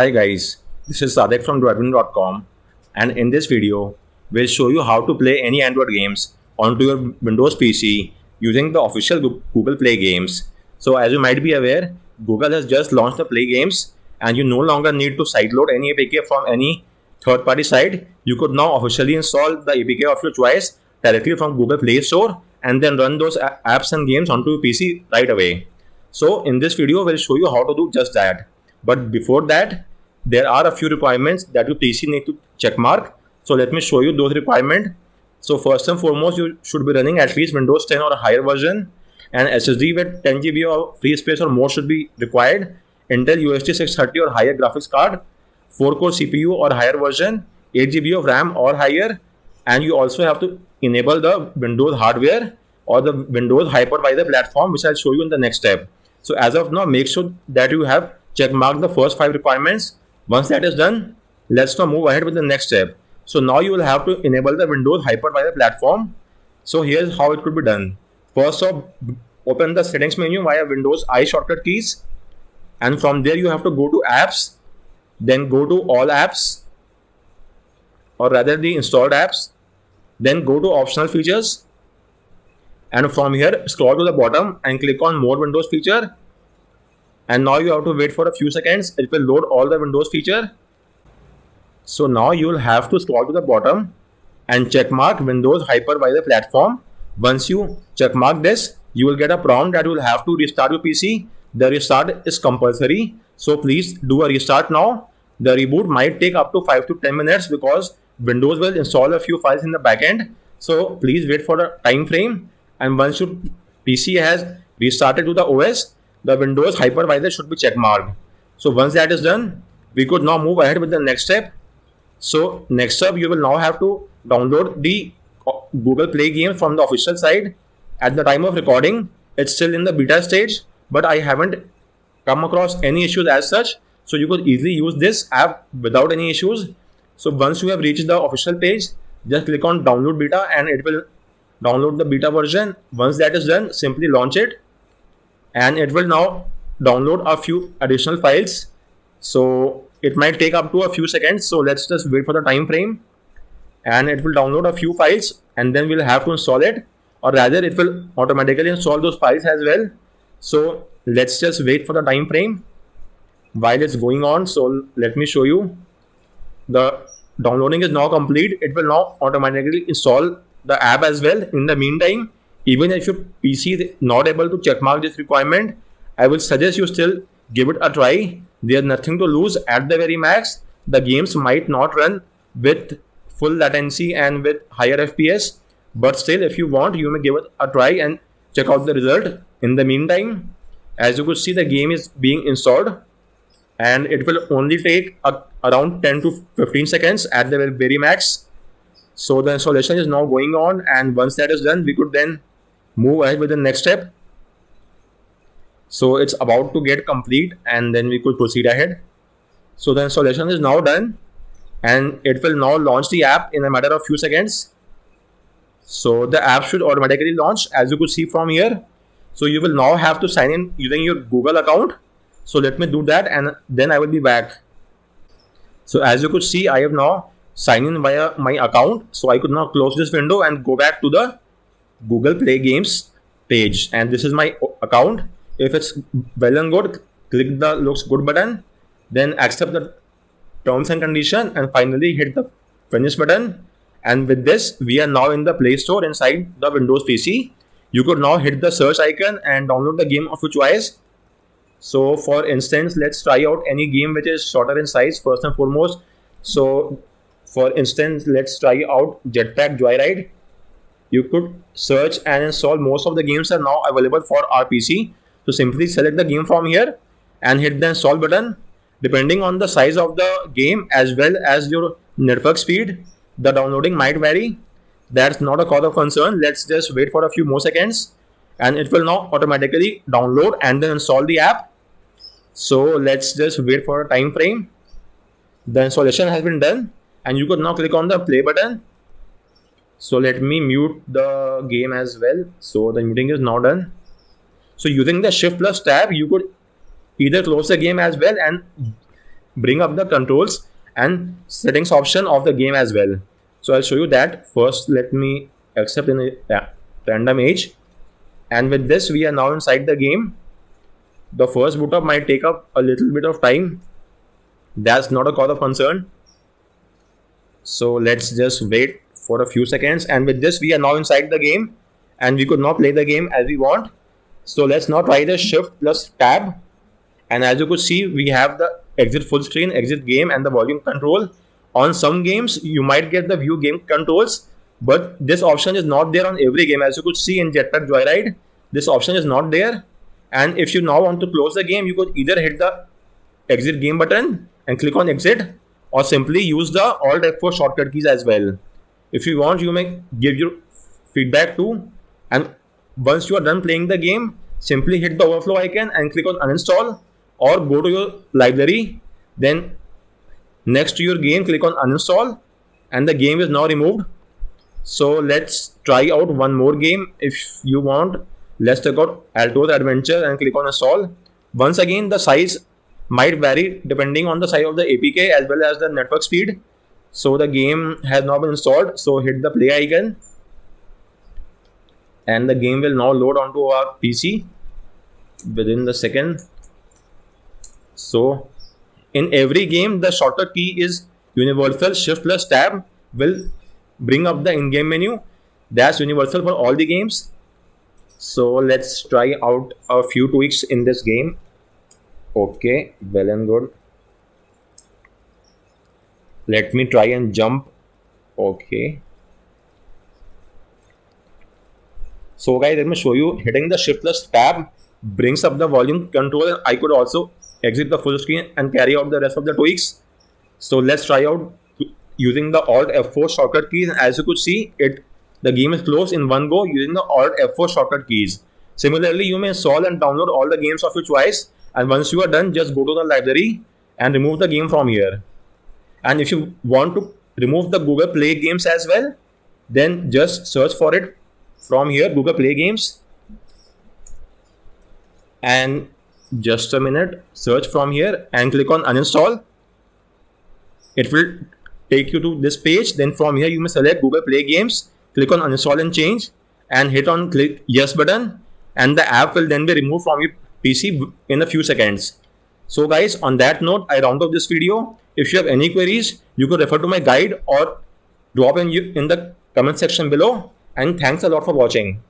Hi guys, this is Sadek from Droidwin.com, and in this video, we'll show you how to play any Android games onto your Windows PC using the official Google Play Games. So as you might be aware, Google has just launched the Play Games and you no longer need to sideload any APK from any third-party site. You could now officially install the APK of your choice directly from Google Play Store and then run those apps and games onto your PC right away. So in this video, we'll show you how to do just that. But before that, there are a few requirements that your PC need to check mark. So let me show you those requirements. So first and foremost, you should be running at least Windows 10 or a higher version, and SSD with 10 GB of free space or more should be required. Intel UHD 630 or higher graphics card, 4-core CPU or higher version, 8 GB of RAM or higher, and you also have to enable the Windows hardware or the Windows hypervisor platform, which I'll show you in the next step. So as of now, make sure that you have check mark the first 5 requirements. Once that is done, let's now move ahead with the next step. So now you will have to enable the Windows hypervisor platform. So here's how it could be done. First off, open the settings menu via Windows I shortcut keys, and from there you have to go to apps, then go to all apps, or rather the installed apps, then go to optional features, and from here scroll to the bottom and click on more Windows feature. And now you have to wait for a few seconds. It will load all the Windows feature. So now you will have to scroll to the bottom and check mark Windows hypervisor platform. Once you check mark this, you will get a prompt that you will have to restart your PC. The restart is compulsory, so please do a restart now. The reboot might take up to 5 to 10 minutes because Windows will install a few files in the backend. So please wait for the time frame. And once your PC has restarted to the OS, the Windows hypervisor should be check marked. So once that is done, we could now move ahead with the next step. So next up, you will now have to download the Google Play game from the official site. At the time of recording, it's still in the beta stage, but I haven't come across any issues as such. So you could easily use this app without any issues. So once you have reached the official page, just click on download beta and it will download the beta version. Once that is done, simply launch it, and it will now download a few additional files. So it might take up to a few seconds, so let's just wait for the time frame, and it will download a few files and then we'll have to install it, or rather it will automatically install those files as well. So let's just wait for the time frame while it's going on. So let me show you. The downloading is now complete. It will now automatically install the app as well. In the meantime, even if your PC is not able to checkmark this requirement, I will suggest you still give it a try. There's nothing to lose. At the very max, the games might not run with full latency and with higher FPS, but still, if you want, you may give it a try and check out the result. In the meantime, as you could see, the game is being installed and it will only take around 10 to 15 seconds at the very max. So the installation is now going on, and once that is done, we could then move ahead with the next step. So it's about to get complete and then we could proceed ahead. So the installation is now done and it will now launch the app in a matter of few seconds. So the app should automatically launch, as you could see from here. So you will now have to sign in using your Google account. So let me do that and then I will be back. So as you could see, I have now signed in via my account. So I could now close this window and go back to the Google Play Games page, and this is my account. If it's well and good, click the looks good button, then accept the terms and condition, and finally hit the finish button. And with this, we are now in the Play Store inside the Windows PC. You could now hit the search icon and download the game of your choice. So for instance, let's try out any game which is shorter in size first and foremost. So for instance, let's try out Jetpack Joyride. You could search and install. Most of the games are now available for our PC. So simply select the game from here and hit the install button. Depending on the size of the game as well as your network speed, the downloading might vary. That's not a cause of concern. Let's just wait for a few more seconds and it will now automatically download and then install the app. So let's just wait for a time frame. The installation has been done and you could now click on the play button. So let me mute the game as well. So the muting is now done. So using the Shift plus tab, you could either close the game as well and bring up the controls and settings option of the game as well. So I'll show you that. First, let me accept in a random age. And with this, we are now inside the game. The first boot up might take up a little bit of time. That's not a cause of concern. So let's just wait for a few seconds. And with this, we are now inside the game. And we could now play the game as we want. So let's now try the shift plus tab. And as you could see, we have the exit full screen, exit game, and the volume control. On some games, you might get the view game controls, but this option is not there on every game. As you could see in Jetpack Joyride, this option is not there. And if you now want to close the game, you could either hit the exit game button and click on exit, or simply use the Alt F4 shortcut keys as well. If you want, you may give your feedback too. And once you are done playing the game, simply hit the overflow icon and click on uninstall, or go to your library, then next to your game click on uninstall, and the game is now removed. So let's try out one more game if you want. Let's check out Alto's Adventure and click on install. Once again, the size might vary depending on the size of the APK as well as the network speed. So the game has now been installed, so hit the play icon and the game will now load onto our PC within the second. So in every game, the shortcut key is universal. Shift plus tab will bring up the in-game menu. That's universal for all the games. So let's try out a few tweaks in this game. Okay, well and good. Let me try and jump. Okay. So guys, let me show you. Hitting the shift plus tab brings up the volume control. I could also exit the full screen and carry out the rest of the tweaks. So let's try out using the Alt F4 shortcut keys. And as you could see, the game is closed in one go using the Alt F4 shortcut keys. Similarly, you may install and download all the games of your choice. And once you are done, just go to the library and remove the game from here. And if you want to remove the Google Play games as well, then just search for it from here, Google Play games. And just a minute, search from here and click on uninstall. It will take you to this page. Then from here, you may select Google Play games, click on uninstall and change, and hit on click yes button. And the app will then be removed from your PC in a few seconds. So guys, on that note, I round up this video. If you have any queries, you could refer to my guide or drop in the comment section below. And thanks a lot for watching.